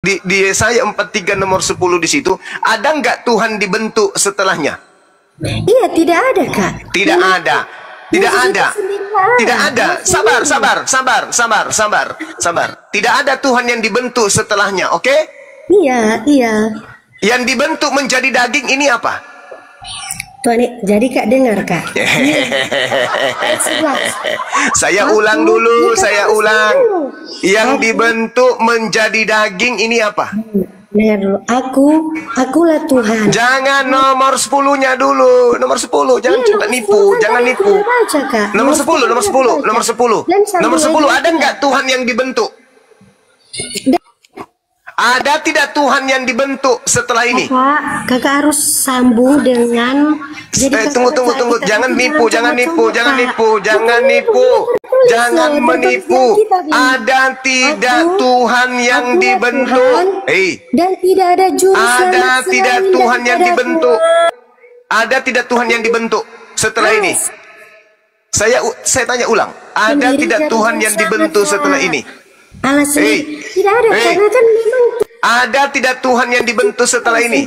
Di Yesaya 43 nomor 10 di situ, ada nggak Tuhan dibentuk setelahnya? Iya, tidak ada, Kak. Tidak ada. Tidak ada. Tidak ada. Sabar. Tidak ada Tuhan yang dibentuk setelahnya, oke? Iya. Yang dibentuk menjadi daging ini apa? Tuhan, jadi Kak dengar, Kak. Saya ulang dulu. Yang dibentuk menjadi daging ini apa? Dengar dulu. Akulah Tuhan. Jangan nomor 10-nya dulu. Nomor 10, jangan coba nipu, jangan nipu. Nomor 10. Nomor 10 ada nggak Tuhan yang dibentuk? Ada tidak Tuhan yang dibentuk setelah ini? Kakak harus sambung dengan. Tunggu. Jangan menipu. Ada tidak Tuhan yang dibentuk? Dan tidak ada juru Ada selamat tidak selain Tuhan yang daripada dibentuk? Ada tidak Tuhan yang dibentuk setelah ini? Saya tanya ulang. Ada tidak Tuhan yang dibentuk setelah ini? Tidak ada, karena kan memang ada tidak Tuhan yang dibentuk setelah ini?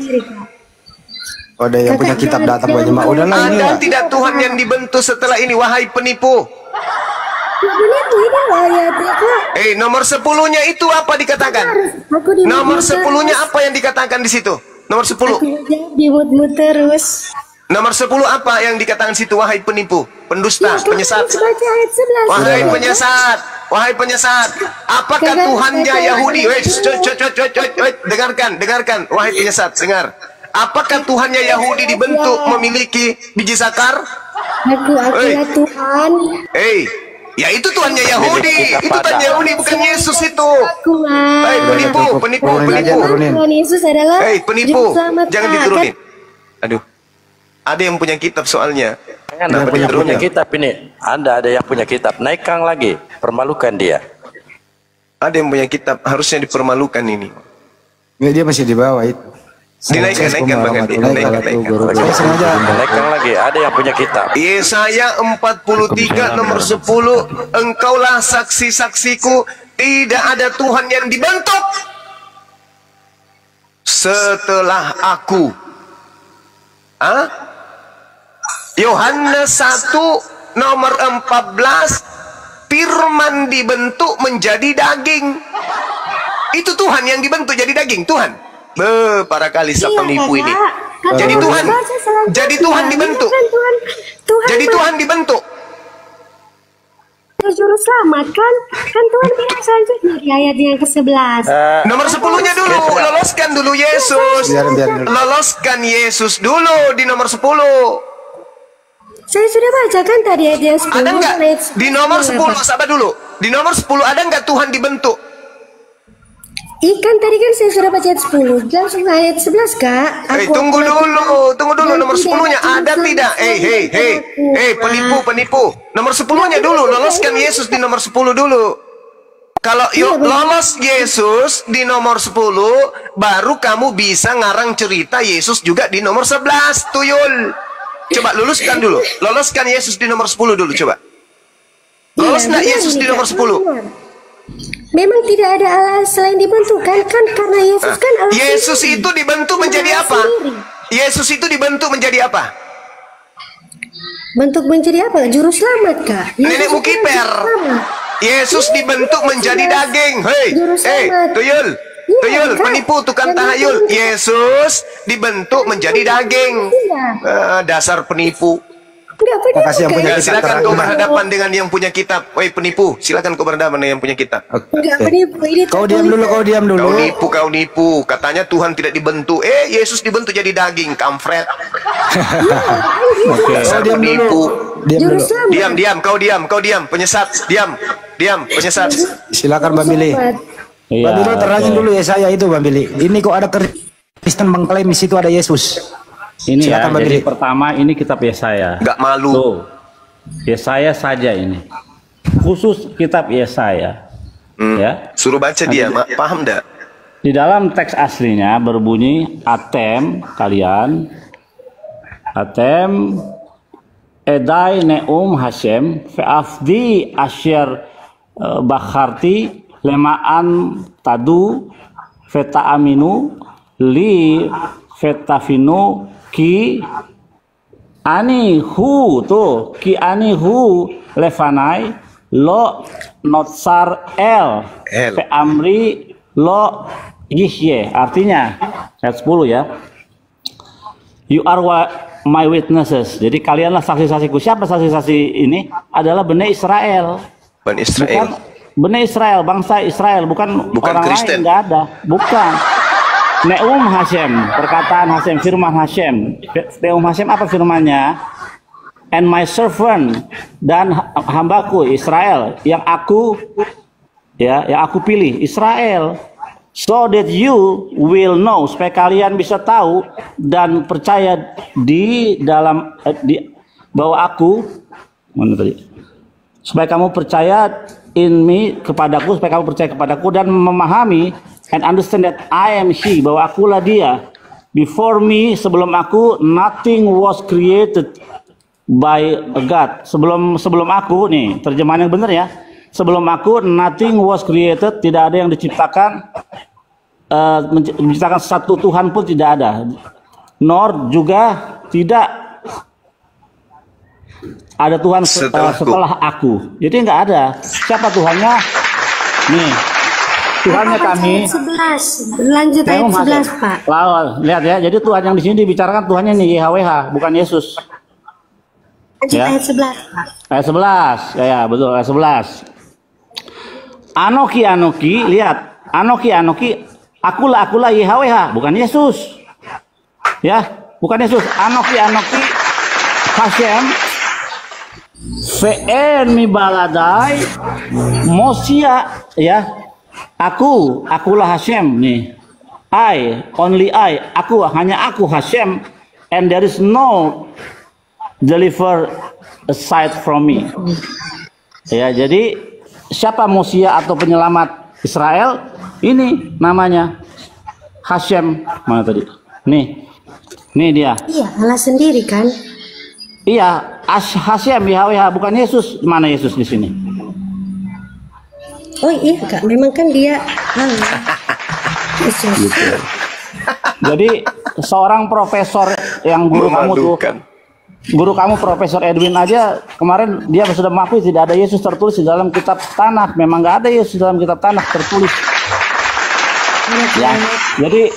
Ada yang punya kitab datang banyak mak. Udahlah ini. Ada tidak Tuhan yang dibentuk setelah ini, wahai penipu? Penipu ini ayatnya, Kak. Nomor 10-nya itu apa dikatakan? Nomor 10-nya apa yang dikatakan di situ? Nomor 10. Dimut-mut terus. Nomor 10 apa yang dikatakan situ, wahai penipu, pendusta, penyesat? Wahai penyesat, apakah Tuhannya Yahudi? Dengarkan, wahai penyesat, dengar. Apakah Tuhannya Yahudi dibentuk memiliki biji sakar? Akulah Tuhan. Ya itu Tuhannya Yahudi. Itu Tuhannya Yahudi, bukan Yesus itu. Penipu. Tuhan Yesus adalah Penipu. Jangan diturunin. Aduh. Ada yang punya kitab soalnya. Ada yang punya kitab ini. Anda ada yang punya kitab. Naikkan lagi. Permalukan dia. Ada yang punya kitab. Harusnya dipermalukan ini. Dia masih di bawah itu. Naikkan Bang Andi. Naikkan lagi. Ada yang punya kitab. Yesaya 43 nomor 10. Engkaulah saksi-saksiku. Tidak ada Tuhan yang dibentuk setelah aku. Yohanes 1 nomor 14, firman dibentuk menjadi daging. Itu Tuhan yang dibentuk jadi daging, Tuhan. Para kali penipu ini. Jadi Tuhan dibentuk. Jadi Tuhan dibentuk. Juru selamat kan Tuhan bilang selanjutnya di ayat yang ke-11. Nomor 10-nya dulu, loloskan dulu Yesus. Loloskan Yesus dulu di nomor 10. Saya sudah baca kan tadi ayat yang 10. Ada nggak di nomor 10? Sabar dulu. Di nomor 10 ada nggak Tuhan dibentuk? Ikan tadi kan saya sudah baca ayat 10. Langsung ayat 11, Kak. Tunggu dulu nomor 10-nya ada tidak? Penipu. Nomor 10-nya dulu, loloskan Yesus di nomor 10 dulu. Kalau lolos Yesus di nomor 10, baru kamu bisa ngarang cerita Yesus juga di nomor 11, tuyul. Coba loloskan dulu. Loloskan Yesus di nomor 10 dulu, coba. Lolos nggak Yesus di nomor 10? Memang tidak ada Allah selain dibentuk kan karena Yesus kan Allah. Yesus itu dibentuk menjadi apa? Yesus itu dibentuk menjadi apa? Bentuk menjadi apa? Juru selamat, Kak. Nenekmu kiper. Yesus dibentuk menjadi daging. Tuyul, penipu, tukang tahayul. Yesus dibentuk menjadi daging. Dasar penipu. Makasih yang punya kitab. Silakan kau berhadapan dengan yang punya kitab. Woi penipu, silakan kau berhadapan dengan yang punya kitab. Kau diam dulu. Kau nipu. Katanya Tuhan tidak dibentuk. Yesus dibentuk jadi daging, kampret. Dasar penipu. Diam. Kau diam. Penyesat. Diam. Penyesat. Silakan Bang Billy. Bang Billy terangin dulu ya saya itu Bang Billy. Ini kok ada Kristen mengklaim di situ ada Yesus. Ini silakan, ya, jadi pertama ini kitab Yesaya. Nggak malu. Tuh, Yesaya saja ini. Khusus kitab Yesaya. Ya. Suruh baca dia, paham enggak? Di dalam teks aslinya berbunyi Atem kalian. Atem Edai Neum Hashem Fe'afdi Asyir Bakharti Lemaan Tadu Feta aminu li fetafinu ki anihu tuh ki anihu levanai lo notsar el pe amri lo yihye. Artinya ayat 10 ya. You are my witnesses. Jadi kalianlah saksi-saksiku. Siapa saksi-saksi ini? Adalah Bani Israel. Bani Israel. Bani Israel, bangsa Israel, bukan orang Kristen. lain, nggak ada, bukan. Neum Hashem, perkataan Hashem, firman Hashem. Neum Hashem apa firmannya? And my servant, dan hambaku Israel, yang aku pilih Israel. So that you will know, supaya kalian bisa tahu dan percaya di dalam bahwa aku, mana tadi? Supaya kamu percaya in me, kepadaku, supaya kamu percaya kepadaku dan memahami and understand that I am he, bahwa akulah dia. Before me, sebelum aku, nothing was created by God. Sebelum aku, nih terjemahan yang benar ya. Sebelum aku, nothing was created, tidak ada yang diciptakan, menciptakan satu Tuhan pun tidak ada. Nor juga tidak ada Tuhan setelah aku. Jadi nggak ada. Siapa Tuhannya? Nih, Tuhannya kami. 11. Lanjut ayat 11, Pak. Lawan, lihat ya. Jadi Tuhan yang di sini dibicarakan Tuhannya nih YHWH, bukan Yesus. Lanjut Ya. ayat 11, Pak. Ayat 11. Ya, betul ayat 11. Anoki, lihat. Anoki, akulah YHWH, bukan Yesus. Ya, bukan Yesus. Anoki Hashem Ve'en mi baladai Mosia, ya. Akulah Hashem nih. Only I, hanya aku Hashem, and there is no deliver aside from me. Ya, jadi siapa Mosia atau penyelamat Israel? Ini namanya Hashem. Mana tadi? Nih dia. Iya, Allah sendiri kan? Iya, Hashem YHWH, bukan Yesus. Mana Yesus di sini? Oh iya, Kak. Memang kan dia Allah. Yesus. Gitu. Jadi seorang profesor yang guru kamu Profesor Edwin aja kemarin dia sudah mengakui tidak ada Yesus tertulis di dalam kitab Tanakh. Memang nggak ada Yesus dalam kitab Tanakh tertulis. Ya, jadi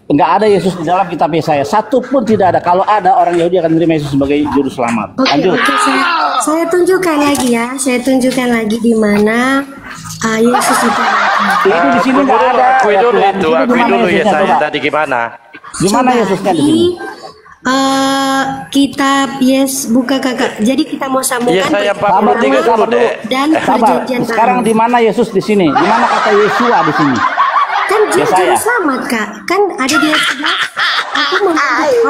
nggak ada Yesus di dalam kitab Yesaya. Satu pun tidak ada. Kalau ada, orang Yahudi akan menerima Yesus sebagai juru selamat. Oke, saya tunjukkan lagi ya. Saya tunjukkan lagi di mana Yesus itu. Ini di sini nggak ada. Akui dulu Yesaya tadi gimana? Di mana Yesusnya di sini? Kitab buka Kakak. Jadi kita mau sambungkan Yesaya 43 dulu deh. Dan Sabar. perjanjian Sekarang di mana Yesus di sini? Di mana kata Yesua di sini? kan juru selamat, Kak. Kan ada di sebelah.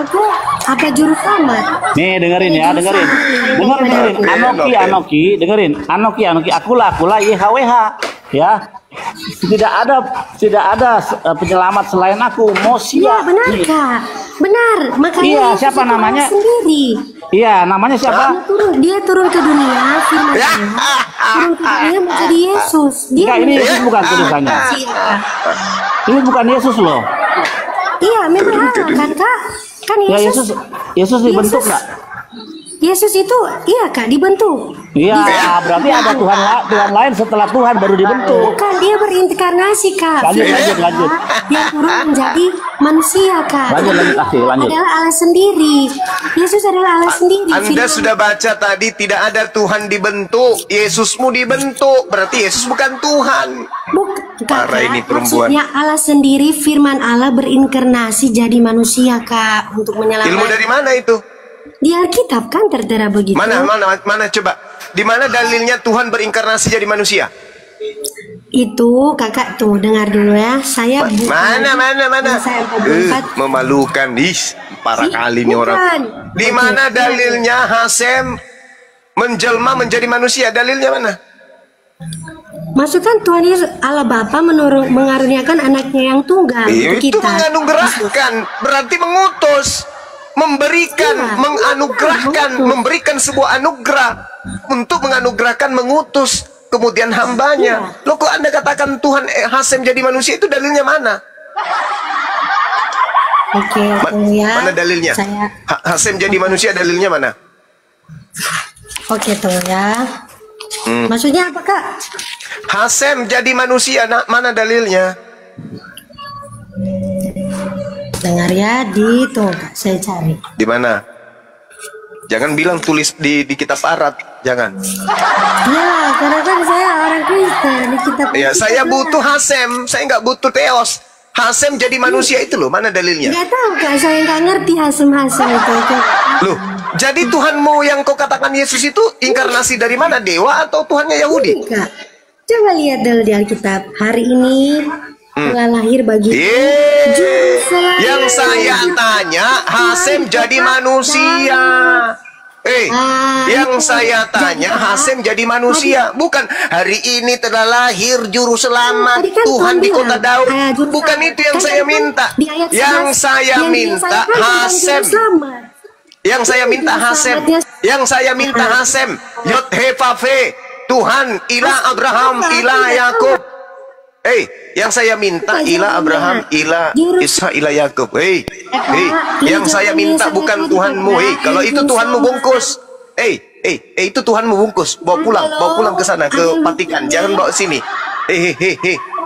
Aku apa juru selamat? Nih dengerin ya, dengerin. Anoki, dengerin. Anoki, akulah YHWH, ya. Tidak ada penyelamat selain aku, Mosia. Iya, benar, Kak. Benar. Makanya iya, siapa namanya? Sendiri. Iya, namanya siapa? Dia turun ke dunia, firman turun ke dunia menjadi Yesus. Enggak, ini Yesus bukan tulisannya. Ini bukan Yesus loh. Iya, memang Allah kan, Kak? Kan Yesus dibentuk nggak? Yesus itu, iya Kak, dibentuk. Iya, berarti ada Tuhan lain setelah Tuhan baru dibentuk. Bukan, dia berinkarnasi, Kak. Lanjut. Dia turun menjadi manusia, Kak. Lanjut. Adalah Allah sendiri. Yesus adalah Allah sendiri. Anda sudah baca tadi tidak ada Tuhan dibentuk, Yesusmu dibentuk. Berarti Yesus bukan Tuhan. Bukan, Parah ini perempuan. Maksudnya Allah sendiri, firman Allah berinkarnasi jadi manusia, Kak, untuk menyelamatkan. Ilmu dari mana itu? Di Alkitab kan tertera begitu. Mana coba? Di mana dalilnya Tuhan berinkarnasi jadi manusia? Itu Kakak tuh dengar dulu ya. Saya mana? Saya memalukan, parah kali nih orang. Di mana dalilnya Hasem menjelma menjadi manusia? Dalilnya mana? Maksudkan Tuhan Yesus Allah Bapa mengaruniakan anaknya yang tunggal untuk itu kita. menganugerahkan, berarti mengutus. Memberikan, menganugerahkan, memberikan sebuah anugerah untuk menganugerahkan, mengutus kemudian hambanya. Loh, kok Anda katakan Tuhan Hasem jadi manusia, itu dalilnya mana? Oke, tunggu ya. Mana dalilnya? Hasem jadi manusia dalilnya mana? Oke, tunggu ya. Maksudnya apa, Kak? Hasem jadi manusia, mana dalilnya? Dengar ya, tunggu Kak, saya cari. Di mana? Jangan bilang tulis di kitab Arab, jangan. Ya, karena kan saya orang Kristen di kitab. Ya, saya butuh Hasem, saya nggak butuh Theos. Hasem jadi manusia itu loh, mana dalilnya? Nggak tahu Kak, saya nggak ngerti Hasem itu. Loh, jadi Tuhanmu yang kau katakan Yesus itu inkarnasi dari mana? Dewa atau Tuhannya Yahudi? Kak, coba lihat dulu di Alkitab. Hari ini telah lahir bagi yang saya tanya, Hasem jadi manusia. Yang saya tanya, Hasem jadi manusia. Bukan hari ini telah lahir juru selamat Tuhan di kota Daud. Bukan itu yang saya minta. Yang saya minta Hasem. Yang saya minta Hasem. Yang saya minta Hasem. Yod-He-Vav-He, Tuhan ilah Abraham, ilah Yakub. Yang saya minta ilah Abraham, ilah Ishak, ilah Yakub. Yang saya minta bukan Tuhanmu. Kalau itu Tuhanmu bungkus. Itu Tuhanmu bungkus. Bawa pulang ke sana, ke Vatikan. Jangan bawa sini.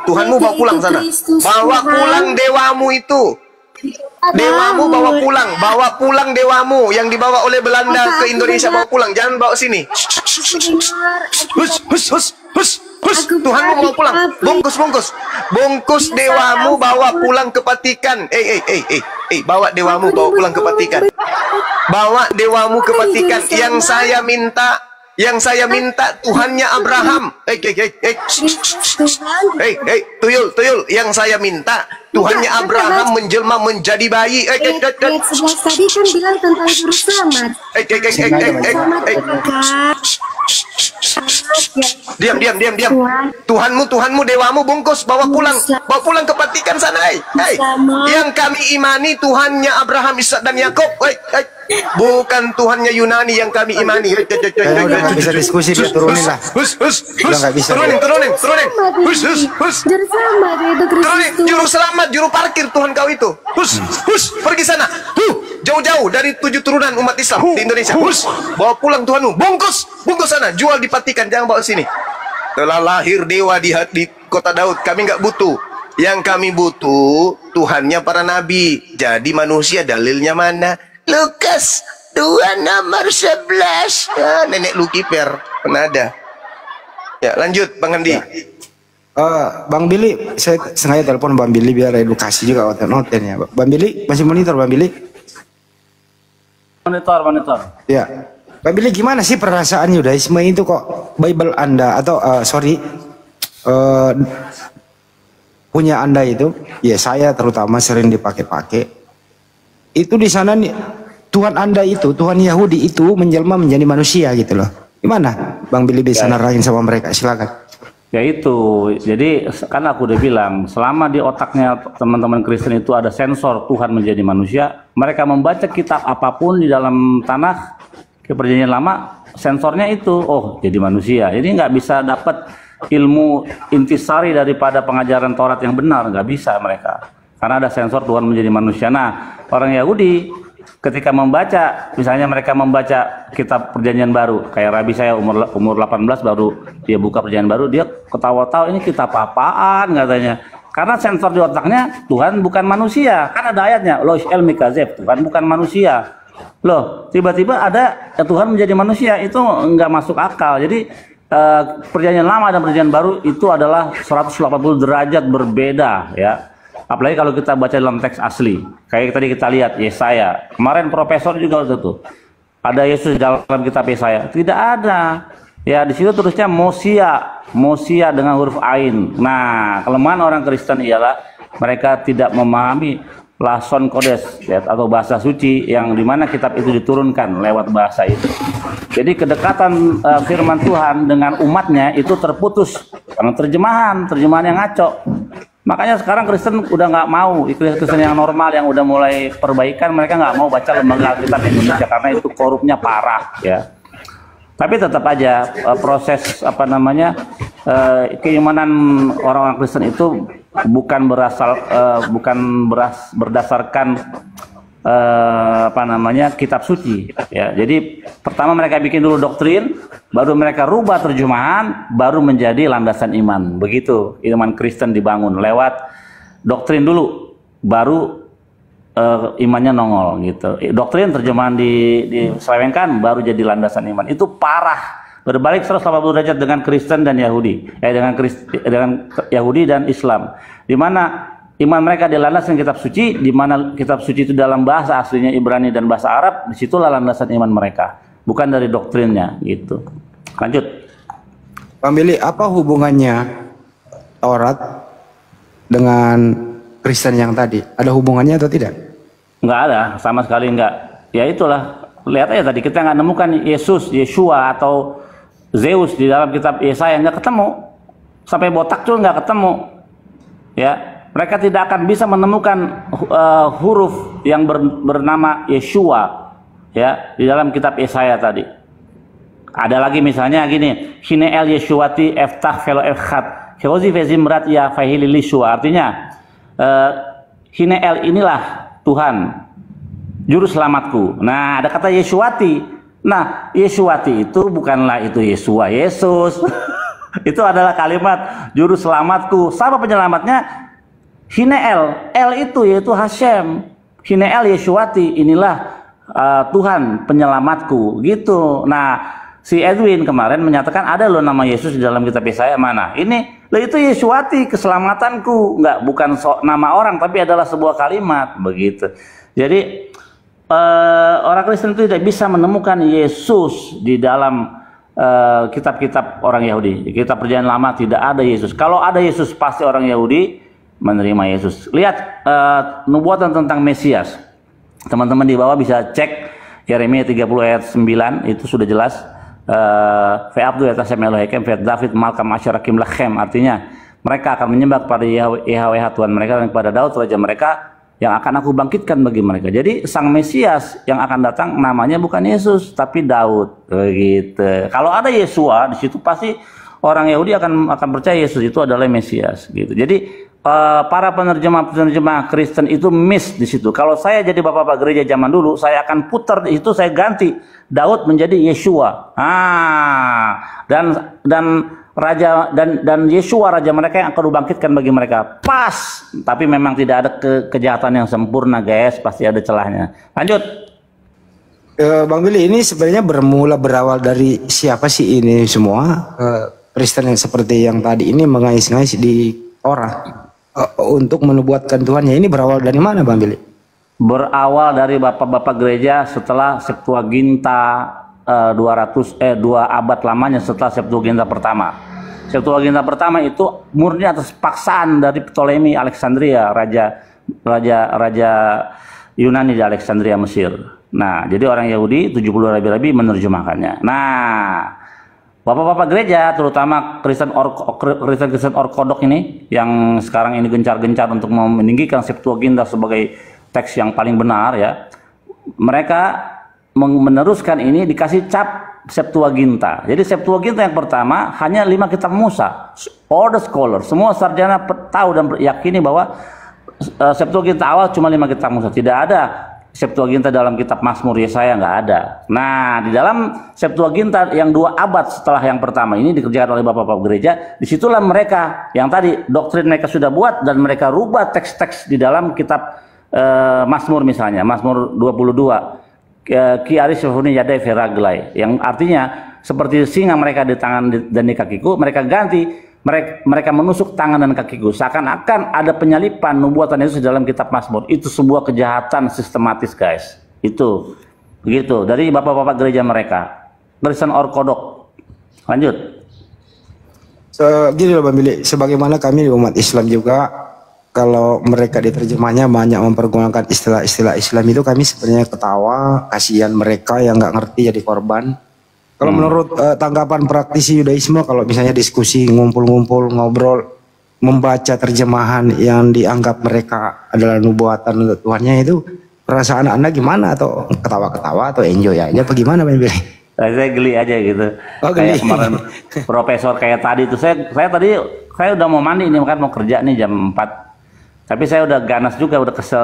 Tuhanmu bawa pulang sana. Bawa pulang dewamu itu. Dewamu bawa pulang dewamu yang dibawa oleh Belanda ke Indonesia, bawa pulang, jangan bawa sini. Tuhanmu bawa pulang, bungkus dewamu bawa pulang ke Vatikan. Bawa dewamu bawa pulang ke Vatikan. Bawa dewamu ke Vatikan. Yang saya minta Tuhannya Abraham. Tuyul, yang saya minta Tuhannya Abraham menjelma menjadi bayi. Ayat 11 tadi kan bilang tentang juru selamat. Diam. Tuhanmu dewamu bungkus, bawa pulang ke Vatikan sana. Yang kami imani Tuhannya Abraham, Ishak dan Yakub. Bukan Tuhannya Yunani yang kami imani. Nggak bisa diskusi, dia turunin lah. Udah nggak bisa. Turunin. Turunin, juru selamat, juru parkir Tuhan kau itu. Pergi sana. Jauh-jauh dari 7 turunan umat Islam di Indonesia. Bawa pulang Tuhanmu. Bungkus sana. Jual di Vatikan, jangan bawa sini. Telah lahir dewa di kota Daud. Kami nggak butuh. Yang kami butuh Tuhannya para nabi. Jadi manusia dalilnya mana? Lukas 2 nomor 11. Nenek Lukiper penada. Ya, lanjut Bang Andi. Bang Billy, saya sengaja telepon Bang Billy biar edukasi juga notennya. Bang Billy masih monitor, Bang Billy? Monitor. Ya. Bang Billy, gimana sih perasaan Yudaisme itu kok Bible Anda atau punya Anda itu? Ya, saya terutama sering dipakai-pakai. Itu di sana nih Tuhan Anda itu, Tuhan Yahudi itu menjelma menjadi manusia gitu loh. Gimana Bang Billy bisa narahin sama mereka? Silakan. Ya itu, jadi kan aku udah bilang, selama di otaknya teman-teman Kristen itu ada sensor Tuhan menjadi manusia, mereka membaca kitab apapun di dalam tanah ke Perjanjian Lama, sensornya itu, oh jadi manusia. Jadi nggak bisa dapat ilmu intisari daripada pengajaran Taurat yang benar, nggak bisa mereka. Karena ada sensor Tuhan menjadi manusia. Nah, orang Yahudi ketika membaca, misalnya mereka membaca kitab Perjanjian Baru, kayak Rabi saya umur 18 baru dia buka Perjanjian Baru, dia ketawa-tawa ini kitab apaan katanya. Karena sensor di otaknya Tuhan bukan manusia. Kan ada ayatnya, Lo el mikazeb, Tuhan bukan manusia. Loh, tiba-tiba ada Tuhan menjadi manusia, itu nggak masuk akal. Jadi Perjanjian Lama dan Perjanjian Baru itu adalah 180 derajat berbeda ya. Apalagi kalau kita baca dalam teks asli. Kayak tadi kita lihat Yesaya. Kemarin profesor juga waktu itu. Ada Yesus dalam kitab Yesaya? Tidak ada. Ya di situ terusnya Mosia dengan huruf Ain. Nah, kelemahan orang Kristen ialah mereka tidak memahami Lason Kodes ya, atau bahasa suci yang dimana kitab itu diturunkan lewat bahasa itu. Jadi kedekatan firman Tuhan dengan umatnya itu terputus karena terjemahan yang ngaco. Makanya sekarang Kristen udah nggak mau, Kristen yang normal yang udah mulai perbaikan, mereka nggak mau baca lembaga Alkitab Indonesia karena itu korupnya parah ya. Tapi tetap aja proses keimanan orang-orang Kristen itu bukan berdasarkan kitab suci ya. Jadi pertama mereka bikin dulu doktrin, baru mereka rubah terjemahan, baru menjadi landasan iman. Begitu iman Kristen dibangun lewat doktrin dulu, baru imannya nongol gitu. Doktrin terjemahan diselewengkan, baru jadi landasan iman. Itu parah. Berbalik 180 derajat dengan Kristen dan Yahudi, dengan Yahudi dan Islam, di mana iman mereka dilandaskan kitab suci, di mana kitab suci itu dalam bahasa aslinya Ibrani dan bahasa Arab, disitulah landasan iman mereka, bukan dari doktrinnya gitu. Lanjut. Bang Billy, apa hubungannya Taurat dengan Kristen yang tadi? Ada hubungannya atau tidak? Nggak ada, sama sekali nggak. Ya itulah, lihat aja tadi kita nggak nemukan Yesus, Yeshua atau Zeus di dalam kitab Yesaya, nggak ketemu. Sampai botak tuh nggak ketemu. Ya, mereka tidak akan bisa menemukan huruf yang bernama Yeshua ya di dalam kitab Yesaya tadi. Ada lagi misalnya gini, Hine el Yeshuati eftah velo efkhat heozi vezimrat ya fahili lishua. Artinya Hine el inilah Tuhan juru selamatku. Nah, ada kata Yeshuati. Nah, Yeshuati itu bukanlah itu Yesua, Yesus. Itu adalah kalimat juru selamatku. Siapa penyelamatnya? Hineel, El itu yaitu Hashem. Hineel Yeshuati, inilah Tuhan penyelamatku gitu. Nah, si Edwin kemarin menyatakan ada loh nama Yesus di dalam kitab Yesaya. Mana? Ini loh, itu Yeshuati, keselamatanku. Enggak, bukan nama orang, tapi adalah sebuah kalimat begitu. Jadi orang Kristen itu tidak bisa menemukan Yesus di dalam kitab-kitab orang Yahudi. Kitab Perjanjian Lama tidak ada Yesus. Kalau ada Yesus, pasti orang Yahudi menerima Yesus. Lihat nubuatan tentang Mesias. Teman-teman di bawah bisa cek Yeremia 30 ayat 9, itu sudah jelas. Ve'abdu etasem Elohekem ve'at David malkam asyarakim lachem. Artinya mereka akan menyembah kepada Yahweh Tuhan mereka dan kepada Daud raja mereka, yang akan aku bangkitkan bagi mereka. Jadi sang Mesias yang akan datang namanya bukan Yesus tapi Daud begitu. Kalau ada Yesua di situ, pasti orang Yahudi akan percaya Yesus itu adalah Mesias gitu. Jadi para penerjemah Kristen itu miss di situ. Kalau saya jadi bapak-bapak gereja zaman dulu, saya akan putar di situ, saya ganti Daud menjadi Yeshua. Dan raja dan Yeshua raja mereka yang akan dibangkitkan bagi mereka. Pas, tapi memang tidak ada kejahatan yang sempurna, guys. Pasti ada celahnya. Lanjut. Bang Billy, ini sebenarnya berawal dari siapa sih ini semua? Kristen yang seperti yang tadi ini mengais-ngais di orang untuk menubuatkan Tuhannya. Ini berawal dari mana, Bang Billy? Berawal dari bapak-bapak gereja setelah Septuaginta 2 abad lamanya setelah Septuaginta pertama. Septuaginta pertama itu murni atas paksaan dari Ptolemy Alexandria, raja Yunani di Alexandria Mesir. Nah, jadi orang Yahudi 70 rabi-rabi menerjemahkannya. Nah, bapak-bapak gereja terutama Kristen ortodok ini yang sekarang ini gencar-gencar untuk meninggikan Septuaginta sebagai teks yang paling benar ya. Mereka meneruskan ini dikasih cap Septuaginta. Jadi Septuaginta yang pertama hanya 5 kitab Musa. All the scholars, semua sarjana tahu dan yakini bahwa Septuaginta awal cuma 5 kitab Musa. Tidak ada Septuaginta dalam kitab Mazmur, Yesaya, nggak ada. Nah, di dalam Septuaginta yang 2 abad setelah yang pertama ini dikerjakan oleh bapak-bapak gereja, disitulah mereka yang tadi doktrin mereka sudah buat dan mereka rubah teks-teks di dalam kitab Mazmur misalnya, Mazmur 22. Ki aris syafuni yadai veraglai, yang artinya seperti singa mereka di tangan dan di kakiku, mereka ganti, mereka menusuk tangan dan kakiku, seakan-akan ada penyalipan nubuatan Yesus dalam kitab Mazmur. Itu sebuah kejahatan sistematis, guys. Itu begitu dari bapak-bapak gereja mereka, Kristen ortodok. Lanjut. Gini loh Bang Billy, sebagaimana kami di umat Islam juga, kalau mereka diterjemahnya banyak mempergunakan istilah-istilah Islam, itu kami sebenarnya ketawa, kasihan mereka yang nggak ngerti jadi korban. Kalau menurut tanggapan praktisi Yudaisme, kalau misalnya diskusi, ngumpul-ngumpul, ngobrol, membaca terjemahan yang dianggap mereka adalah nubuatan untuk Tuhannya, itu perasaan Anda gimana? Atau ketawa-ketawa atau enjoy aja apa gimana Bang Billy? Saya geli aja gitu. Oh, Kayak geli. kemarin profesor kayak tadi itu saya udah mau mandi nih, kan mau kerja nih jam 4. Tapi saya udah ganas juga, udah kesel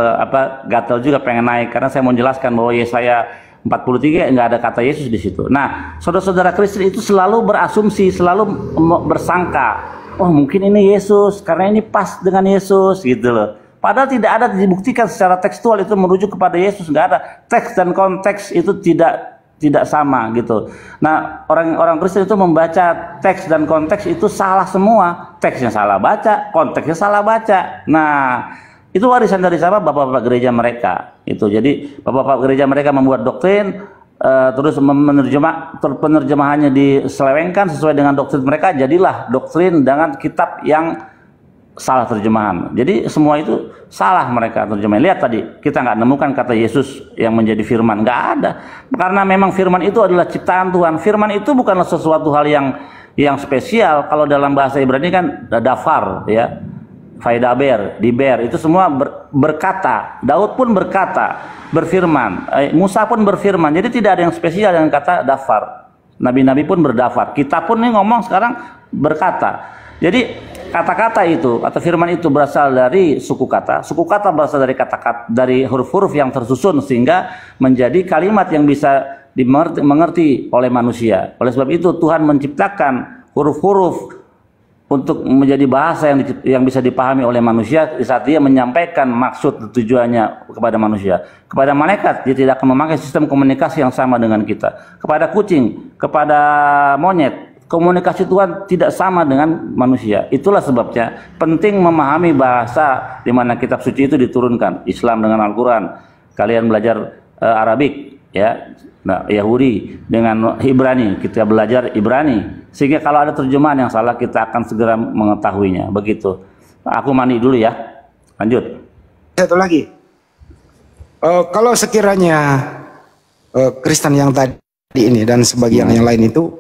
gatel juga pengen naik karena saya mau jelaskan bahwa Yesaya 43 nggak ada kata Yesus di situ. Nah, saudara-saudara Kristen itu selalu berasumsi, selalu bersangka, oh mungkin ini Yesus karena ini pas dengan Yesus gitu loh. Padahal tidak ada dibuktikan secara tekstual itu merujuk kepada Yesus, nggak ada. Teks dan konteks itu tidak sama gitu. Nah, orang Kristen itu membaca teks dan konteks itu salah semua. Teksnya salah baca, konteksnya salah baca. Nah, itu warisan dari siapa? Bapak-bapak gereja mereka. Itu. Jadi, bapak-bapak gereja mereka membuat doktrin, terus penerjemahannya diselewengkan sesuai dengan doktrin mereka, jadilah doktrin dengan kitab yang salah terjemahan. Jadi semua itu salah mereka terjemahan. Lihat tadi, kita nggak nemukan kata Yesus yang menjadi firman, nggak ada. Karena memang firman itu adalah ciptaan Tuhan. Firman itu bukanlah sesuatu hal yang spesial. Kalau dalam bahasa Ibrani kan dafar, ya, faidaber, diber, itu semua berkata. Daud pun berkata, berfirman. Musa pun berfirman. Jadi tidak ada yang spesial dengan kata dafar. Nabi-nabi pun berdafar. Kita pun nih ngomong sekarang berkata. Jadi kata-kata itu atau firman itu berasal dari suku kata berasal dari kata-kata, dari huruf-huruf yang tersusun sehingga menjadi kalimat yang bisa dimengerti oleh manusia. Oleh sebab itu Tuhan menciptakan huruf-huruf untuk menjadi bahasa yang bisa dipahami oleh manusia di saat dia menyampaikan maksud tujuannya kepada manusia. Kepada malaikat dia tidak akan memakai sistem komunikasi yang sama dengan kita. Kepada kucing, kepada monyet, komunikasi Tuhan tidak sama dengan manusia. Itulah sebabnya penting memahami bahasa di mana kitab suci itu diturunkan. Islam dengan Al-Quran, kalian belajar Arabik, ya, nah, Yahudi dengan Ibrani, kita belajar Ibrani. Sehingga kalau ada terjemahan yang salah kita akan segera mengetahuinya. Begitu. Aku mandi dulu ya. Lanjut. Satu lagi. Kalau sekiranya Kristen yang tadi ini dan sebagian yang lain itu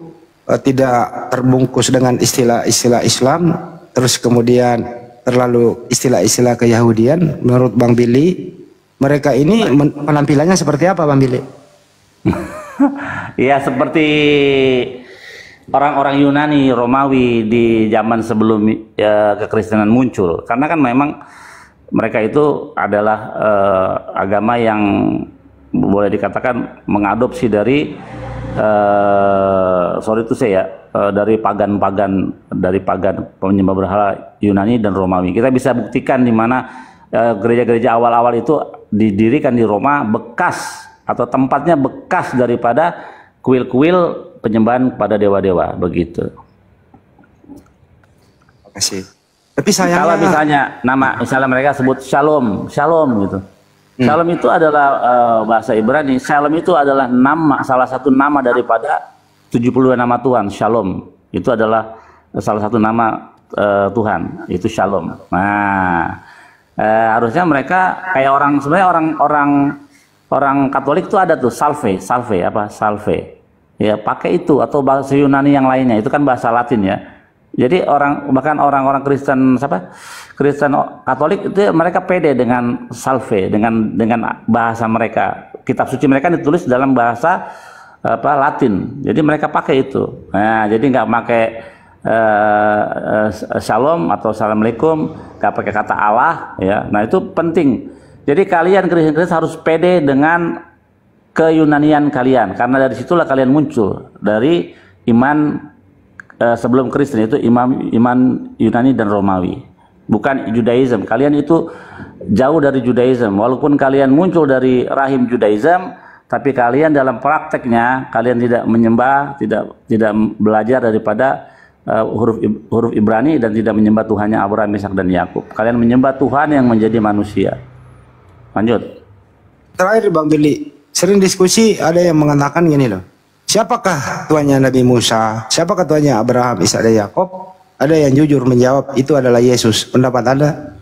tidak terbungkus dengan istilah-istilah Islam, terus kemudian terlalu istilah-istilah keyahudian, menurut Bang Billy, mereka ini penampilannya seperti apa, Bang Billy? Ya, seperti orang-orang Yunani, Romawi di zaman sebelum kekristenan muncul. Karena kan memang mereka itu adalah agama yang boleh dikatakan mengadopsi dari dari pagan penyembah berhala Yunani dan Romawi. Kita bisa buktikan di mana gereja-gereja awal-awal itu didirikan di Roma, bekas atau tempatnya bekas daripada kuil-kuil penyembahan kepada dewa-dewa, begitu. Terima kasih. Tapi sayangnya kalau misalnya mereka sebut shalom gitu. Shalom itu adalah bahasa Ibrani. Shalom itu adalah salah satu nama daripada 72 nama Tuhan. Shalom itu adalah salah satu nama Tuhan. Itu Shalom. Nah, harusnya mereka kayak orang Katolik itu ada tuh salve. Ya, pakai itu atau bahasa Yunani yang lainnya. Itu kan bahasa Latin ya. Jadi bahkan orang-orang Kristen Katolik itu mereka pede dengan salve, dengan bahasa mereka. Kitab suci mereka ditulis dalam bahasa Latin. Jadi mereka pakai itu. Nah, jadi nggak pakai shalom atau assalamualaikum, nggak pakai kata Allah ya. Nah, itu penting. Jadi kalian Kristen harus pede dengan keyunanian kalian, karena dari situlah kalian muncul dari iman sebelum Kristen, itu iman Yunani dan Romawi, bukan Judaism. Kalian itu jauh dari Judaism, walaupun kalian muncul dari rahim Judaism, tapi kalian dalam prakteknya kalian tidak menyembah, tidak belajar daripada huruf Ibrani dan tidak menyembah Tuhannya Abraham, Ishak dan Yakub. Kalian menyembah Tuhan yang menjadi manusia. Lanjut. Terakhir Bang Billy, sering diskusi ada yang mengatakan gini loh. Siapakah tuannya Nabi Musa? Siapakah tuannya Abraham, Ishak dan Yakub? Ada yang jujur menjawab itu adalah Yesus. Pendapat Anda?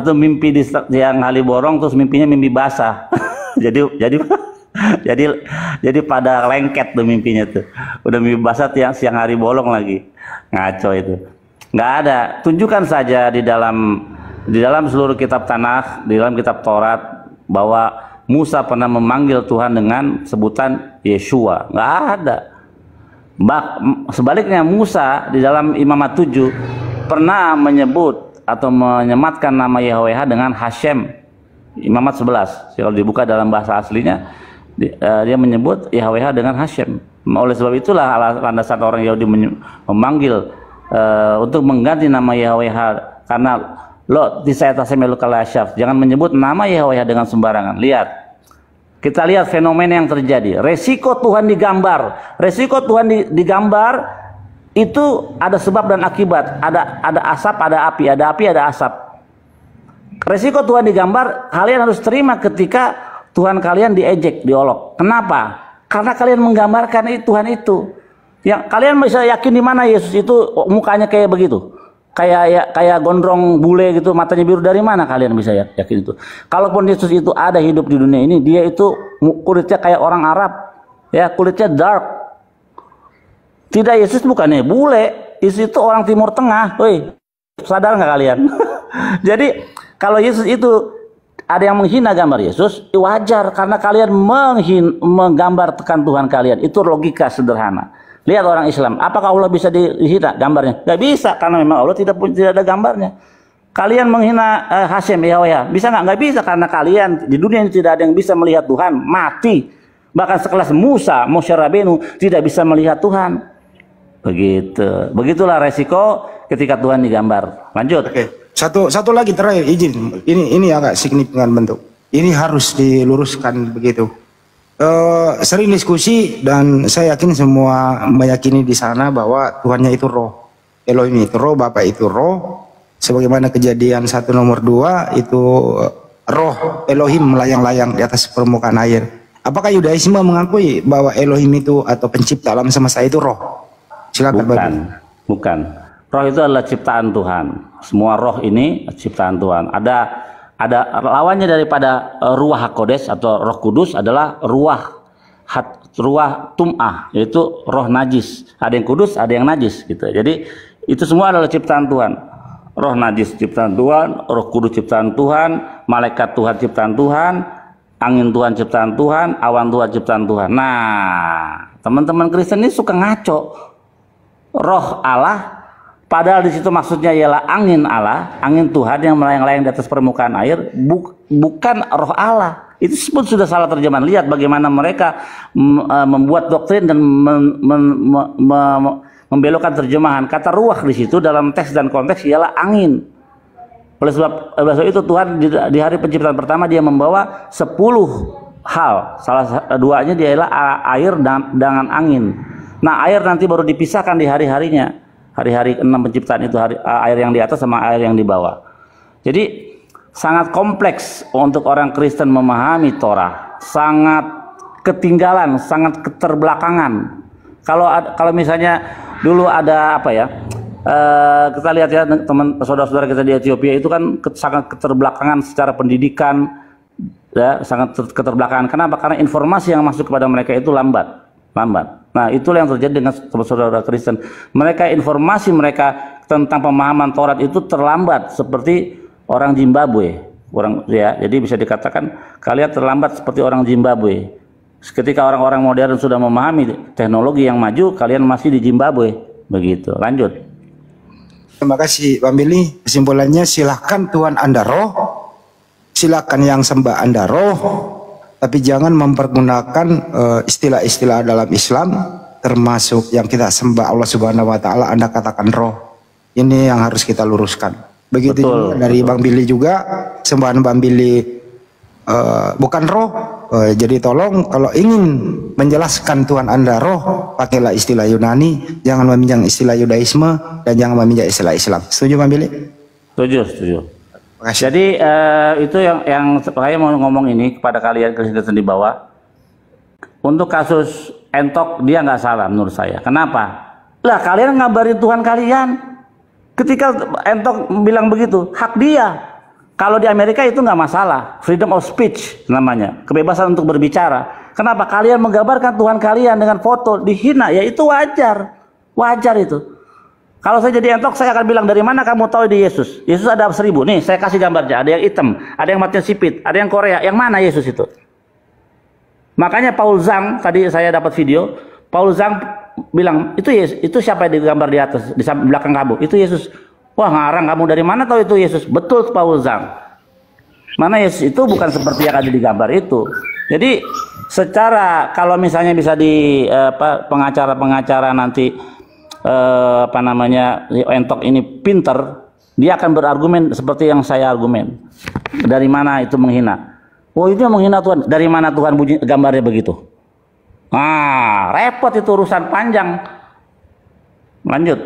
itu mimpi di siang hari borong, terus mimpinya mimpi basah. jadi pada lengket tuh mimpinya tuh. Udah mimpi basah siang hari bolong lagi. Ngaco itu. Nggak ada. Tunjukkan saja di dalam seluruh kitab Tanakh, di dalam kitab Taurat, bahwa Musa pernah memanggil Tuhan dengan sebutan Yeshua. Nggak ada. Sebaliknya Musa di dalam Imamat 7 pernah menyebut atau menyematkan nama Yahweh dengan Hashem. Imamat 11. Kalau dibuka dalam bahasa aslinya, dia menyebut Yahweh dengan Hashem. Oleh sebab itulah landasan orang Yahudi memanggil untuk mengganti nama Yahweh, karena lo jangan menyebut nama Yahweh dengan sembarangan. Lihat, kita lihat fenomena yang terjadi. Resiko Tuhan digambar. Resiko Tuhan digambar itu ada sebab dan akibat. Ada asap, ada api, ada api, ada asap. Resiko Tuhan digambar, kalian harus terima ketika Tuhan kalian diejek, diolok. Kenapa? Karena kalian menggambarkan Tuhan itu. Yang kalian bisa yakin di mana Yesus itu mukanya kayak begitu, kayak gondrong bule gitu, matanya biru. Dari mana kalian bisa yakin itu? Kalaupun Yesus itu ada hidup di dunia ini, dia itu kulitnya kayak orang Arab, ya, kulitnya dark. Tidak, Yesus bukannya bule, Yesus itu orang Timur Tengah. Woi, sadar nggak kalian? Jadi kalau Yesus itu ada yang menghina gambar Yesus, wajar karena kalian menggambar tekan Tuhan kalian. Itu logika sederhana. Lihat orang Islam, apakah Allah bisa dihina gambarnya? Gak bisa, karena memang Allah tidak ada gambarnya. Kalian menghina Hashem, Yahweh, bisa nggak? Gak bisa, karena kalian di dunia ini tidak ada yang bisa melihat Tuhan, mati. Bahkan sekelas Musa, Moshe Rabenu tidak bisa melihat Tuhan. Begitu, begitulah resiko ketika Tuhan digambar. Lanjut. Oke. Satu lagi terakhir, izin. Ini agak signifikan bentuk. Ini harus diluruskan begitu. Sering diskusi dan saya yakin semua meyakini di sana bahwa Tuhannya itu roh. Elohim itu roh, Bapa itu roh. Sebagaimana Kejadian 1 nomor 2 itu roh Elohim melayang-layang di atas permukaan air. Apakah Yudaisme mengakui bahwa Elohim itu atau pencipta alam semesta itu roh? Silakan. Bukan. Roh itu adalah ciptaan Tuhan. Semua roh ini ciptaan Tuhan. Ada lawannya daripada ruah hakodes atau roh kudus adalah ruah tum'ah, yaitu roh najis. Ada yang kudus, ada yang najis gitu. Jadi itu semua adalah ciptaan Tuhan. Roh najis ciptaan Tuhan, roh kudus ciptaan Tuhan, malaikat Tuhan ciptaan Tuhan, angin Tuhan ciptaan Tuhan, awan Tuhan ciptaan Tuhan. Nah, teman-teman Kristen ini suka ngaco. Roh Allah, padahal di situ maksudnya ialah angin Allah, angin Tuhan yang melayang-layang di atas permukaan air, bukan roh Allah. Itu pun sudah salah terjemahan. Lihat bagaimana mereka membuat doktrin dan membelokkan terjemahan. Kata ruah di situ dalam teks dan konteks ialah angin. Oleh sebab itu Tuhan di hari penciptaan pertama dia membawa 10 hal. Salah duanya dia ialah air dengan angin. Nah, air nanti baru dipisahkan di hari-harinya. Hari-hari 6 penciptaan itu, air yang di atas sama air yang di bawah. Jadi sangat kompleks untuk orang Kristen memahami Torah. Sangat ketinggalan, sangat keterbelakangan. Kalau misalnya dulu ada apa ya? Kita lihat ya teman saudara-saudara kita di Ethiopia itu kan sangat keterbelakangan secara pendidikan, ya, sangat keterbelakangan. Kenapa? Karena informasi yang masuk kepada mereka itu lambat. Nah, itulah yang terjadi dengan saudara Kristen. Informasi mereka tentang pemahaman Taurat itu terlambat seperti orang Zimbabwe. Jadi bisa dikatakan kalian terlambat seperti orang Zimbabwe. Ketika orang-orang modern sudah memahami teknologi yang maju, kalian masih di Zimbabwe. Begitu. Lanjut. Terima kasih Bang Billy. Kesimpulannya, silahkan Tuhan Anda roh, silakan yang sembah Anda roh, tapi jangan mempergunakan istilah-istilah dalam Islam, termasuk yang kita sembah Allah Subhanahu Wa Taala. Anda katakan roh. Ini yang harus kita luruskan. Begitu juga dari Bang Billy juga, sembahan Bang Billy bukan roh. Jadi tolong kalau ingin menjelaskan Tuhan Anda roh, pakailah istilah Yunani, jangan meminjam istilah Yudaisme dan jangan meminjam istilah Islam. Setuju Bang Billy? Setuju. Jadi itu yang saya mau ngomong ini kepada kalian Kristen di bawah. Untuk kasus Entok dia nggak salah menurut saya. Kenapa? Lah kalian ngabarin Tuhan kalian. Ketika Entok bilang begitu, hak dia. Kalau di Amerika itu nggak masalah, freedom of speech namanya, kebebasan untuk berbicara. Kenapa? Kalian menggambarkan Tuhan kalian dengan foto dihina, ya itu wajar itu. Kalau saya jadi entok, saya akan bilang, dari mana kamu tahu di Yesus? Yesus ada 1000. Nih, saya kasih gambarnya. Ada yang hitam, ada yang mati sipit, ada yang Korea. Yang mana Yesus itu? Makanya Paul Zhang, tadi saya dapat video, Paul Zhang bilang, itu Yesus, itu siapa yang digambar di atas, di belakang kamu? Itu Yesus. Wah, ngarang kamu, dari mana tahu itu Yesus? Betul, Paul Zhang. Mana Yesus itu bukan seperti yang ada di gambar itu. Jadi, secara kalau misalnya bisa di pengacara-pengacara nanti entok ini pinter, dia akan berargumen seperti yang saya argumen. Dari mana itu menghina? Oh, itu yang menghina Tuhan. Dari mana Tuhan gambarnya begitu? Ah, repot itu, urusan panjang. Lanjut.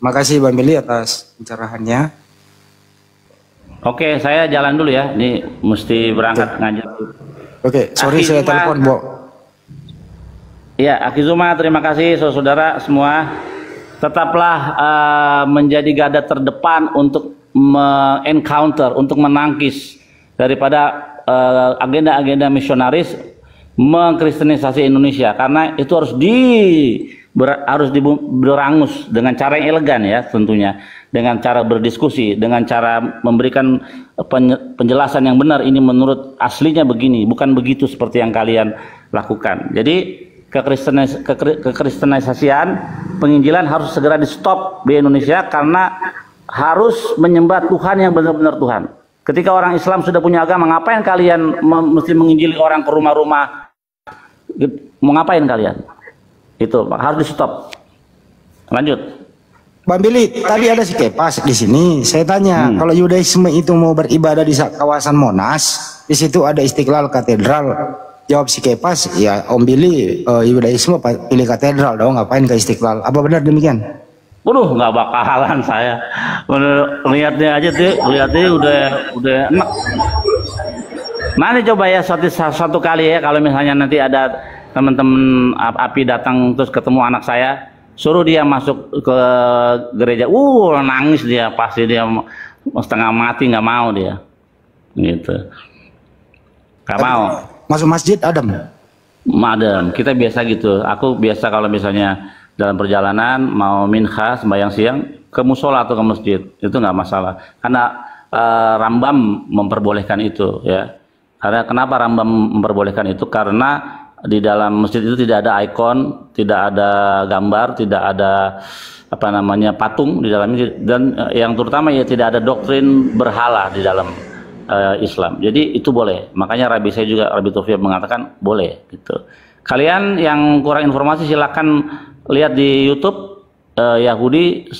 Makasih Bang Billy atas pencerahannya. Oke, saya jalan dulu ya. Ini mesti berangkat ngajar. Oke, sorry saya telepon, Bo. Ya, Akizuma, terima kasih saudara-saudara semua. Tetaplah menjadi garda terdepan untuk encounter, untuk menangkis daripada agenda-agenda misionaris mengkristenisasi Indonesia, karena itu harus diberangus dengan cara yang elegan ya, tentunya dengan cara berdiskusi, dengan cara memberikan penjelasan yang benar. Ini menurut aslinya begini, bukan begitu seperti yang kalian lakukan. Jadi kekristenisasian penginjilan harus segera di stop di Indonesia, karena harus menyembah Tuhan yang benar-benar Tuhan. Ketika orang Islam sudah punya agama, ngapain kalian mesti menginjili orang ke rumah-rumah? Mau ngapain kalian? Itu harus di stop. Lanjut. Bang Billy, tadi ada si Kepas di sini. Saya tanya, kalau Yudaisme itu mau beribadah di kawasan Monas, di situ ada Istiqlal Katedral. Jawab si Kepas, ya Om Billy, Yudaisme pilih katedral dong, ngapain ke Istiqlal? Apa benar demikian? Waduh, nggak bakalan saya. Lihatnya aja tuh, lihatnya udah enak. Nanti coba ya satu kali ya, kalau misalnya nanti ada teman-teman API datang terus ketemu anak saya, suruh dia masuk ke gereja, nangis dia, pasti dia setengah mati, nggak mau dia, gitu. Nggak mau. Masuk masjid adem. Adem. Kita biasa gitu. Aku biasa kalau misalnya dalam perjalanan mau minha sembahyang siang ke musola atau ke masjid, itu nggak masalah. Karena Rambam memperbolehkan itu ya. Karena kenapa Rambam memperbolehkan itu? Karena di dalam masjid itu tidak ada ikon, tidak ada gambar, tidak ada patung di dalamnya, dan yang terutama ya tidak ada doktrin berhala di dalam Islam. Jadi itu boleh. Makanya Rabi saya juga, Rabi Taufik mengatakan boleh gitu. Kalian yang kurang informasi silakan lihat di YouTube Yahudi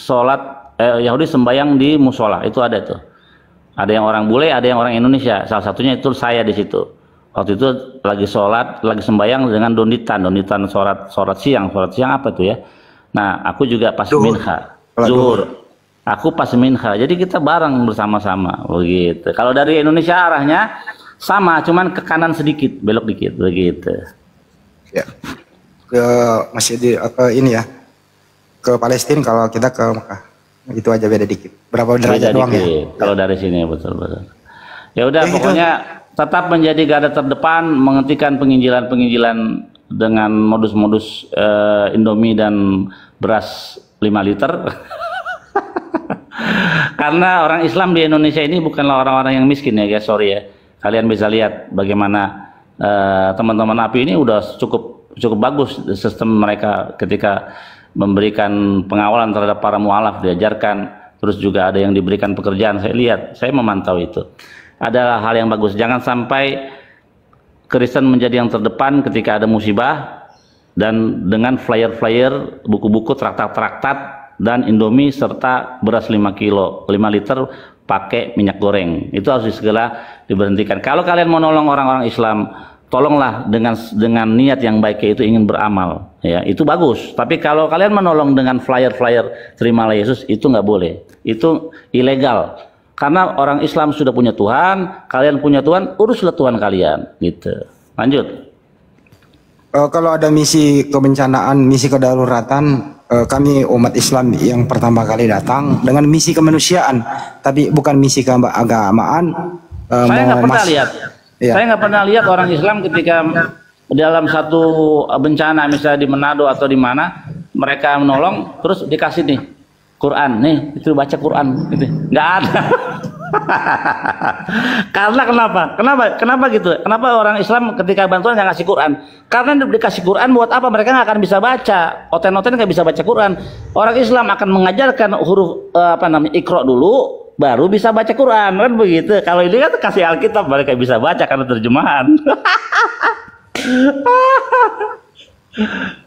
sembahyang di musola, itu ada tuh. Ada yang orang bule, ada yang orang Indonesia. Salah satunya itu saya di situ. Waktu itu lagi sholat, lagi sembahyang dengan donitan sholat siang apa tuh ya? Nah, aku juga pas minha, zuhur. Aku pas minha, jadi kita bareng bersama-sama begitu. Kalau dari Indonesia arahnya sama, cuman ke kanan sedikit, belok dikit begitu. Ya, masih di ini ya, ke Palestina. Kalau kita ke Mekah, itu aja beda dikit. Berapa derajat doang ya? Kalau dari sini betul. Ya udah, pokoknya tetap menjadi garda terdepan, menghentikan penginjilan dengan modus-modus Indomie dan beras 5 liter. Karena orang Islam di Indonesia ini bukanlah orang-orang yang miskin ya guys, sorry ya. Kalian bisa lihat bagaimana teman-teman API ini udah cukup bagus sistem mereka ketika memberikan pengawalan terhadap para mualaf, diajarkan, terus juga ada yang diberikan pekerjaan. Saya lihat, saya memantau itu. Adalah hal yang bagus. Jangan sampai Kristen menjadi yang terdepan ketika ada musibah, dan dengan flyer-flyer, buku-buku, traktat-traktat, dan Indomie serta beras 5 liter pakai minyak goreng. Itu harus segera diberhentikan. Kalau kalian mau nolong orang-orang Islam, tolonglah dengan niat yang baik, yaitu ingin beramal ya, itu bagus. Tapi kalau kalian menolong dengan flyer-flyer terimalah Yesus, itu nggak boleh, itu ilegal. Karena orang Islam sudah punya Tuhan, kalian punya Tuhan, uruslah Tuhan kalian gitu. Lanjut. Kalau ada misi kebencanaan, misi kedaruratan, kami umat Islam yang pertama kali datang dengan misi kemanusiaan, tapi bukan misi keagamaan. Saya nggak pernah lihat. Iya. Saya nggak pernah lihat orang Islam ketika dalam satu bencana, misalnya di Manado atau di mana, mereka menolong, terus dikasih nih Quran, nih itu baca Quran, gitu. Nggak ada. Karena kenapa gitu? Kenapa orang Islam ketika bantuan nggak ngasih Quran? Karena dikasih Quran buat apa? Mereka nggak akan bisa baca. Oten-oten nggak bisa baca Quran. Orang Islam akan mengajarkan huruf Iqra dulu, baru bisa baca Quran, kan begitu. Kalau ini kan kasih Alkitab, mereka bisa baca karena terjemahan.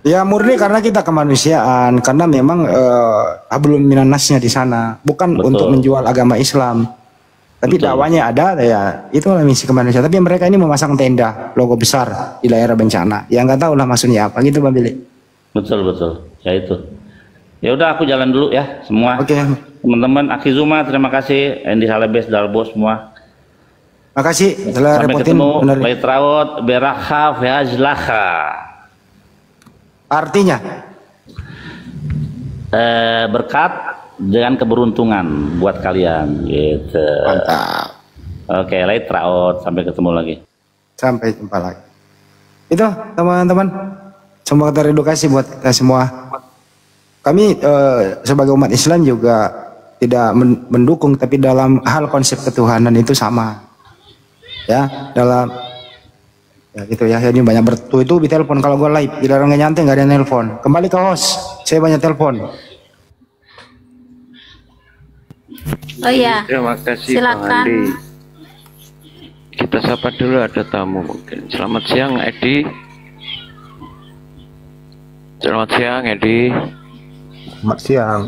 Ya murni karena kita kemanusiaan, karena memang hablum minannasnya di sana, bukan Betul. untuk menjual agama Islam. Tapi Betul. dakwanya ada, ya itulah misi kemanusiaan. Tapi mereka ini memasang tenda, logo besar di daerah bencana. Ya nggak tahu lah maksudnya apa gitu, Bang Billy. Betul. Ya itu. Ya udah, aku jalan dulu ya semua. Oke. Teman-teman Akizuma, terima kasih. Endi Halebes, Dalbo semua. Makasih telah Sampai repotin. ketemu. Benar. Baitraut berakha fehajlaha. Artinya Berkat dengan keberuntungan buat kalian gitu. mantap. Oke, Baitraut, sampai ketemu lagi. Sampai jumpa lagi. Itu teman-teman, semoga teredukasi buat kita semua. Kami sebagai umat Islam juga tidak mendukung, tapi dalam hal konsep ketuhanan itu sama. Ya, dalam ya gitu ya. Ini banyak itu di telepon kalau gue live, tidak orang nyantai, nggak ada nelpon. Kembali ke host, saya banyak telepon. Oh iya. Terima kasih Silakan. Bang Andi. Kita sapa dulu, ada tamu mungkin. Selamat siang Edi. Selamat siang Edi. Selamat siang.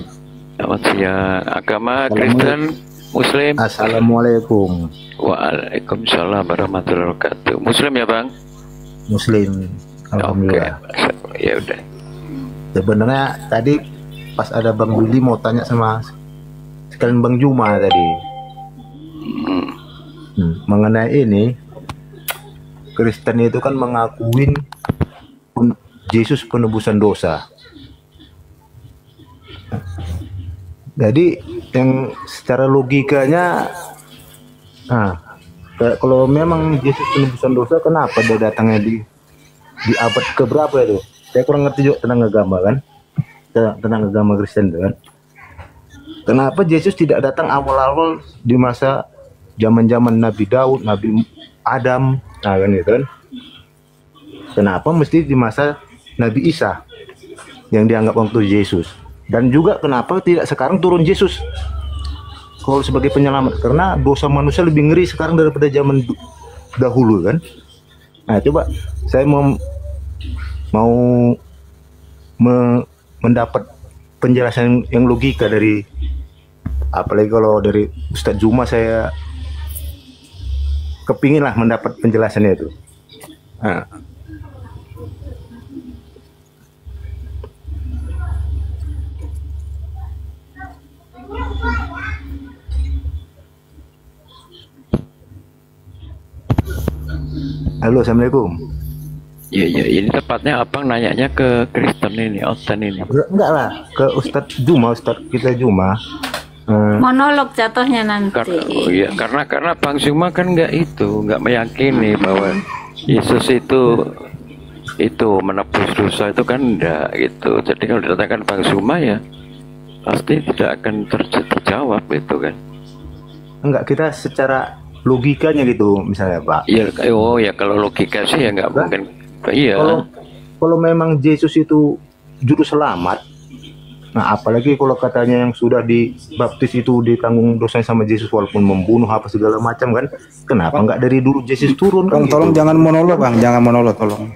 Selamat siang. Agama Kristen, Muslim. Assalamualaikum. Waalaikumsalam warahmatullahi wabarakatuh. Muslim ya Bang? Muslim. Alhamdulillah. Oke. Ya udah. Sebenarnya tadi pas ada Bang Billy mau tanya sama sekalian Bang Juma tadi. Mengenai ini, Kristen itu kan mengakuin Yesus penebusan dosa. Jadi yang secara logikanya, kalau memang Yesus penebusan dosa, kenapa dia datangnya di abad keberapa itu? Saya kurang ngerti juga tentang agama kan, tentang agama Kristen itu kan. Kenapa Yesus tidak datang awal-awal di masa zaman-zaman Nabi Daud, Nabi Adam, nah kan gitu kan? Kenapa mesti di masa Nabi Isa yang dianggap waktu Yesus? Dan juga kenapa tidak sekarang turun Yesus kalau sebagai penyelamat? Karena dosa manusia lebih ngeri sekarang daripada zaman dahulu kan. Nah coba saya mau mendapat penjelasan yang logika dari, apalagi kalau dari Ustadz Juma, saya kepingin lah mendapat penjelasannya itu. Nah. Halo, assalamualaikum. Ya, ini tepatnya abang nanyanya ke Kristen ini, Oten ini. Enggak lah, ke Ustadz Juma, Ustadz kita Juma. Monolog jatuhnya nanti. Karena Bang Juma kan nggak meyakini bahwa Yesus itu menebus dosa itu kan enggak gitu. Jadi kalau dikatakan Bang Juma ya pasti tidak akan terjawab itu kan. Enggak, kita secara logikanya gitu misalnya Pak. Iya, ya kalau logika sih ya nggak mungkin. Iya. Kalau memang Yesus itu juru selamat, nah apalagi kalau katanya yang sudah dibaptis itu ditanggung dosanya sama Yesus walaupun membunuh apa segala macam kan, kenapa nggak dari dulu Yesus turun? Bang, kan tolong gitu? jangan monolog Bang, jangan monolog tolong.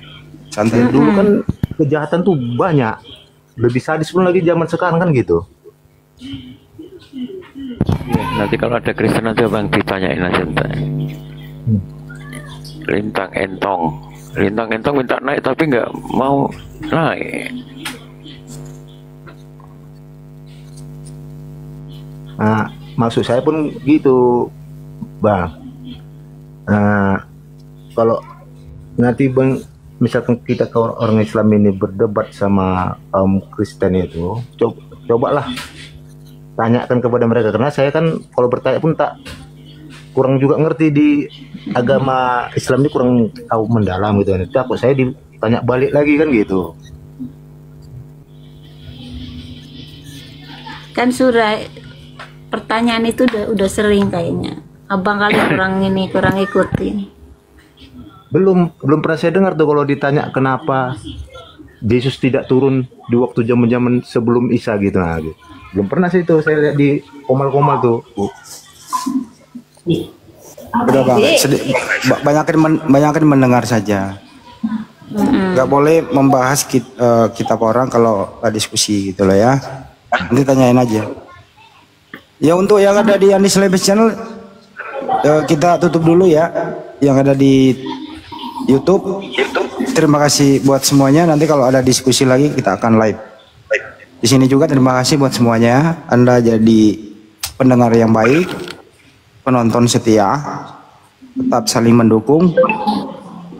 Santai. Dulu kan kejahatan tuh banyak, lebih sadis pun lagi zaman sekarang kan gitu. Nanti kalau ada Kristen nanti Bang ditanyain aja entar. Lintang entong minta naik tapi nggak mau naik. Nah, maksud saya pun gitu, Bang. Kalau nanti Bang, misalkan kita ke orang Islam ini berdebat sama kaum Kristen itu, cobalah tanyakan kepada mereka, karena saya kan kalau bertanya pun tak kurang juga ngerti di agama Islam ini, kurang tahu mendalam gitu kan. Takut saya ditanya balik lagi kan gitu. Kan surah pertanyaan itu udah sering kayaknya. Abang kali kurang ikuti. Belum pernah saya dengar tuh kalau ditanya kenapa Yesus tidak turun di waktu zaman-zaman sebelum Isa gitu. Nah, gitu. Belum pernah sih itu saya lihat di komal-komal tuh. Udah bang, banyakin mendengar saja. Nggak boleh membahas kitab orang kalau diskusi gitu loh ya. Nanti tanyain aja. Ya untuk yang ada di Andi Slebes Channel kita tutup dulu ya. Yang ada di YouTube. Terima kasih buat semuanya. Nanti kalau ada diskusi lagi kita akan live. Di sini juga terima kasih buat semuanya. Anda jadi pendengar yang baik, penonton setia, tetap saling mendukung.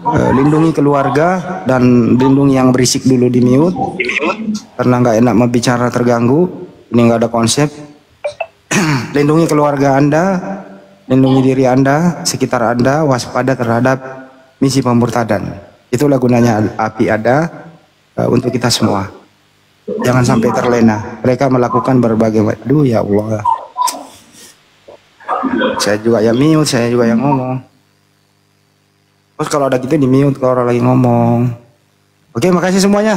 Lindungi keluarga dan lindungi yang berisik dulu di mute karena nggak enak membicara terganggu. Ini nggak ada konsep. Lindungi keluarga Anda, lindungi diri Anda, sekitar Anda, waspada terhadap misi pemurtadan. Itulah gunanya API ada untuk kita semua. Jangan sampai terlena. Mereka melakukan berbagai aduh ya Allah. Saya juga yang mute, saya juga yang ngomong. Terus kalau ada gitu di mute kalau orang lagi ngomong. Oke, makasih semuanya.